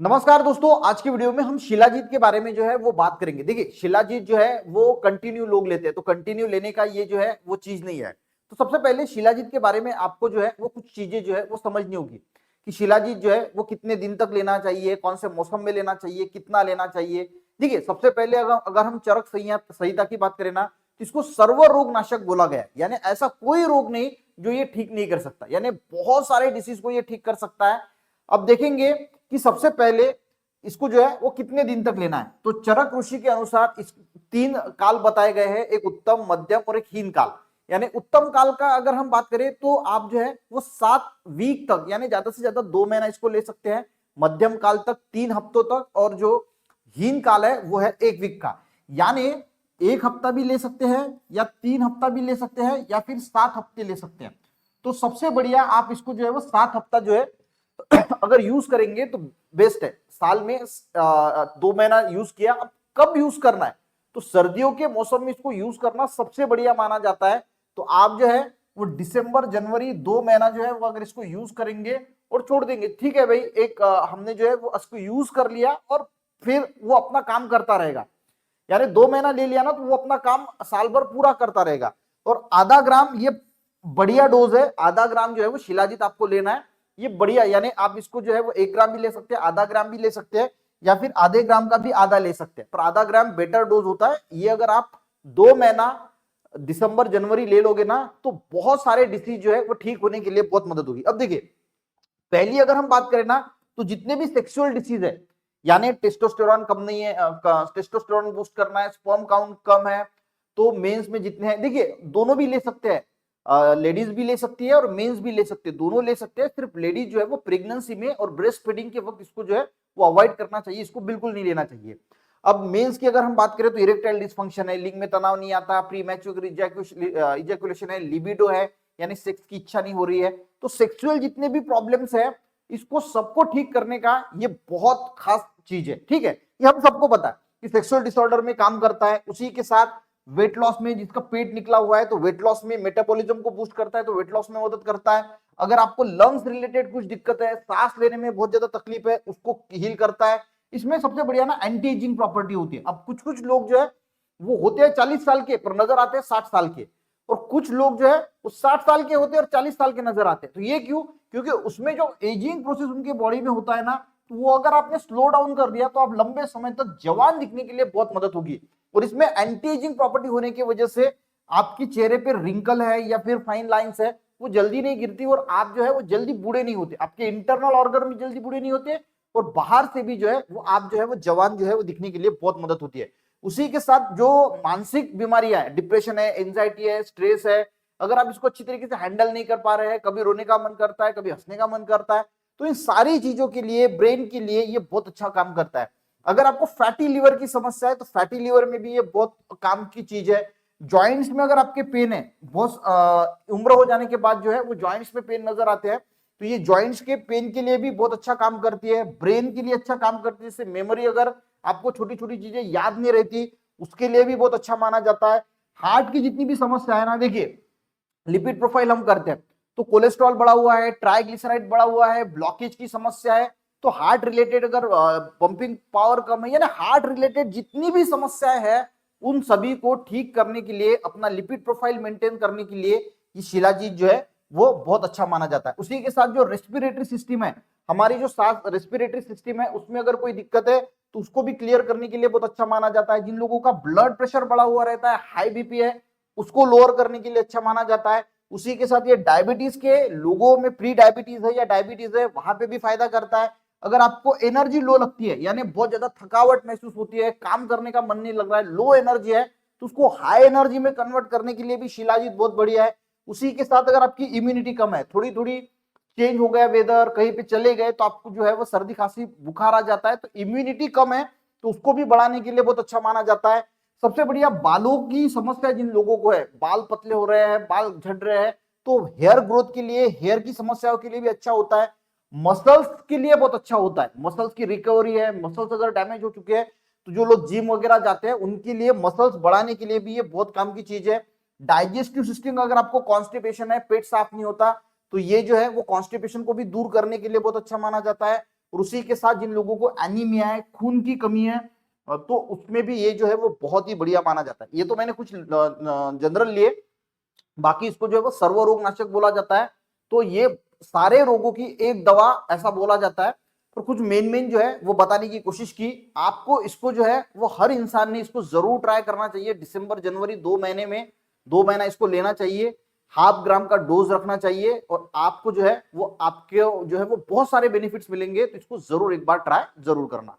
नमस्कार दोस्तों, आज की वीडियो में हम शिलाजीत के बारे में जो है वो बात करेंगे। देखिए, शिलाजीत जो है वो कंटिन्यू लोग लेते हैं, तो कंटिन्यू लेने का ये जो है वो चीज नहीं है। तो सबसे पहले शिलाजीत के बारे में आपको जो है वो कुछ चीजें जो है वो समझनी होगी कि शिलाजीत जो है वो कितने दिन तक लेना चाहिए, कौन से मौसम में लेना चाहिए, कितना लेना चाहिए। देखिए, सबसे पहले अगर हम चरक संहिता की बात करें ना, तो इसको सर्व रोग नाशक बोला गया है। यानी ऐसा कोई रोग नहीं जो ये ठीक नहीं कर सकता, यानी बहुत सारे डिसीज को ये ठीक कर सकता है। अब देखेंगे कि सबसे पहले इसको जो है वो कितने दिन तक लेना है। तो चरक ऋषि के अनुसार इस 3 काल बताए गए हैं, एक उत्तम, मध्यम और एक हीन काल। यानी उत्तम काल का अगर हम बात करें तो आप जो है वो 7 वीक तक, यानी ज्यादा से ज्यादा 2 महीना इसको ले सकते हैं। मध्यम काल तक 3 हफ्तों तक, और जो हीन काल है वो है 1 वीक का। यानी 1 हफ्ता भी ले सकते हैं, या 3 हफ्ता भी ले सकते हैं, या फिर 7 हफ्ते ले सकते हैं। तो सबसे बढ़िया आप इसको जो है वो 7 हफ्ता जो है अगर यूज करेंगे तो बेस्ट है। साल में 2 महीना यूज किया। अब कब यूज करना है, तो सर्दियों के मौसम में इसको यूज करना सबसे बढ़िया माना जाता है। तो आप जो है वो दिसंबर जनवरी 2 महीना जो है वो अगर इसको यूज करेंगे और छोड़ देंगे, ठीक है भाई, एक हमने जो है वो इसको यूज कर लिया और फिर वो अपना काम करता रहेगा। यानी 2 महीना ले लिया ना, तो वो अपना काम साल भर पूरा करता रहेगा। और आधा ग्राम ये बढ़िया डोज है। आधा ग्राम जो है वो शिलाजीत आपको लेना है, ये बढ़िया। यानी आप इसको जो है वो 1 ग्राम भी ले सकते हैं, आधा ग्राम भी ले सकते हैं, या फिर आधे ग्राम का भी आधा ले सकते हैं, पर आधा ग्राम बेटर डोज होता है। ये अगर आप 2 महीना दिसंबर जनवरी ले लोगे ना, तो बहुत सारे डिसीज जो है वो ठीक होने के लिए बहुत मदद होगी। अब देखिए, पहली अगर हम बात करें ना, तो जितने भी सेक्सुअल डिसीज है, यानी टेस्टोस्टेरोन कम नहीं है, टेस्टोस्टेरोन बूस्ट करना है, स्पर्म काउंट कम है, तो मेंस में जितने हैं, देखिए दोनों भी ले सकते हैं। लेडीज भी ले सकती है और मेंस भी ले सकते हैं, दोनों ले सकते हैं। सिर्फ लेडीज जो है वो प्रेगनेंसी में और ब्रेस्ट फीडिंग के वक्त इसको जो है वो अवॉइड करना चाहिए, इसको बिल्कुल नहीं लेना चाहिए। अब मेंस की अगर हम बात करें तो इरेक्टाइल डिसफंक्शन है, लिंग में तनाव नहीं आता, प्रीमैच्योर इजैकुलेशन है, लिबिडो है, यानी सेक्स की इच्छा नहीं हो रही है। तो सेक्सुअल जितने भी प्रॉब्लम्स है, इसको सबको ठीक करने का ये बहुत खास चीज है। ठीक है, ये हम सबको पता है कि सेक्सुअल डिसऑर्डर में काम करता है। उसी के साथ वेट लॉस में, जिसका पेट निकला हुआ है तो वेट लॉस में, मेटाबॉलिज्म को बूस्ट करता है तो वेट लॉस में मदद करता है। अगर आपको लंग्स रिलेटेड कुछ दिक्कत है, सांस लेने में बहुत ज्यादा तकलीफ है, उसको हील करता है। इसमें सबसे बढ़िया ना एंटी एजिंग प्रॉपर्टी होती है। अब कुछ कुछ लोग जो है वो होते हैं 40 साल के पर नजर आते हैं 60 साल के, और कुछ लोग जो है वो 60 साल के होते हैं और 40 साल के नजर आते हैं। तो ये क्यों? क्योंकि उसमें जो एजिंग प्रोसेस उनके बॉडी में होता है ना, तो वो अगर आपने स्लो डाउन कर दिया तो आप लंबे समय तक जवान दिखने के लिए बहुत मदद होगी। और इसमें एंटी एजिंग प्रॉपर्टी होने की वजह से आपकी चेहरे पे रिंकल है या फिर फाइन लाइंस है, वो जल्दी नहीं गिरती, और आप जो है वो जल्दी बूढ़े नहीं होते, आपके इंटरनल ऑर्गन भी जल्दी बूढ़े नहीं होते, और बाहर से भी जो है वो आप जो है वो जवान जो है वो दिखने के लिए बहुत मदद होती है। उसी के साथ जो मानसिक बीमारियां है, डिप्रेशन है, एंजाइटी है, स्ट्रेस है, अगर आप इसको अच्छी तरीके से हैंडल नहीं कर पा रहे हैं, कभी रोने का मन करता है, कभी हंसने का मन करता है, तो इन सारी चीजों के लिए, ब्रेन के लिए ये बहुत अच्छा काम करता है। अगर आपको फैटी लिवर की समस्या है तो फैटी लिवर में भी ये बहुत काम की चीज है। जॉइंट्स में अगर आपके पेन है, बहुत उम्र हो जाने के बाद जो है वो जॉइंट्स में पेन नजर आते हैं, तो ये जॉइंट्स के पेन के लिए भी बहुत अच्छा काम करती है। ब्रेन के लिए अच्छा काम करती है, जैसे मेमोरी, अगर आपको छोटी छोटी चीजें याद नहीं रहती, उसके लिए भी बहुत अच्छा माना जाता है। हार्ट की जितनी भी समस्या है ना, देखिए लिपिड प्रोफाइल हम करते हैं तो कोलेस्ट्रॉल बढ़ा हुआ है, ट्राइग्लिसराइड बढ़ा हुआ है, ब्लॉकेज की समस्या है, तो हार्ट रिलेटेड अगर पंपिंग पावर कम है, यानी हार्ट रिलेटेड जितनी भी समस्याएं है, उन सभी को ठीक करने के लिए, अपना लिपिड प्रोफाइल मेंटेन करने के लिए ये शिलाजीत जो है वो बहुत अच्छा माना जाता है। उसी के साथ जो रेस्पिरेटरी सिस्टम है, हमारी जो सांस रेस्पिरेटरी सिस्टम है, उसमें अगर कोई दिक्कत है तो उसको भी क्लियर करने के लिए बहुत अच्छा माना जाता है। जिन लोगों का ब्लड प्रेशर बढ़ा हुआ रहता है, हाई बीपी है, उसको लोअर करने के लिए अच्छा माना जाता है। उसी के साथ ये डायबिटीज के लोगों में, प्री डायबिटीज है या डायबिटीज है, वहां पे भी फायदा करता है। अगर आपको एनर्जी लो लगती है, यानी बहुत ज्यादा थकावट महसूस होती है, काम करने का मन नहीं लग रहा है, लो एनर्जी है, तो उसको हाई एनर्जी में कन्वर्ट करने के लिए भी शिलाजीत बहुत बढ़िया है। उसी के साथ अगर आपकी इम्यूनिटी कम है, थोड़ी थोड़ी चेंज हो गया वेदर, कहीं पे चले गए तो आपको जो है वो सर्दी खांसी बुखार आ जाता है, तो इम्यूनिटी कम है, तो उसको भी बढ़ाने के लिए बहुत अच्छा माना जाता है। सबसे बढ़िया बालों की समस्या जिन लोगों को है, बाल पतले हो रहे हैं, बाल झड़ रहे हैं, तो हेयर ग्रोथ के लिए, हेयर की समस्याओं के लिए भी अच्छा होता है। मसल्स के लिए बहुत अच्छा होता है, मसल्स की रिकवरी है, मसल्स अगर डैमेज हो चुके हैं तो जो लोग जिम वगैरह जाते हैं उनके लिए मसल्स बढ़ाने के लिए भी ये बहुत काम की चीज है। डाइजेस्टिव सिस्टम, अगर आपको कॉन्स्टिपेशन है, पेट साफ नहीं होता, तो ये जो है वो कॉन्स्टिपेशन को भी दूर करने के लिए बहुत अच्छा माना जाता है। और उसी के साथ जिन लोगों को एनीमिया है, खून की कमी है, तो उसमें भी ये जो है वो बहुत ही बढ़िया माना जाता है। ये तो मैंने कुछ जनरल लिए, बाकी इसको जो है वो सर्व रोगनाशक बोला जाता है। तो ये सारे रोगों की एक दवा ऐसा बोला जाता है। और कुछ मेन जो है वो बताने की कोशिश की आपको। इसको जो है वो हर इंसान ने इसको जरूर ट्राई करना चाहिए। दिसंबर जनवरी 2 महीने में 2 महीना इसको लेना चाहिए। 0.5 ग्राम का डोज रखना चाहिए और आपको जो है वो आपके जो है वो बहुत सारे बेनिफिट्स मिलेंगे। तो इसको जरूर एक बार ट्राई जरूर करना।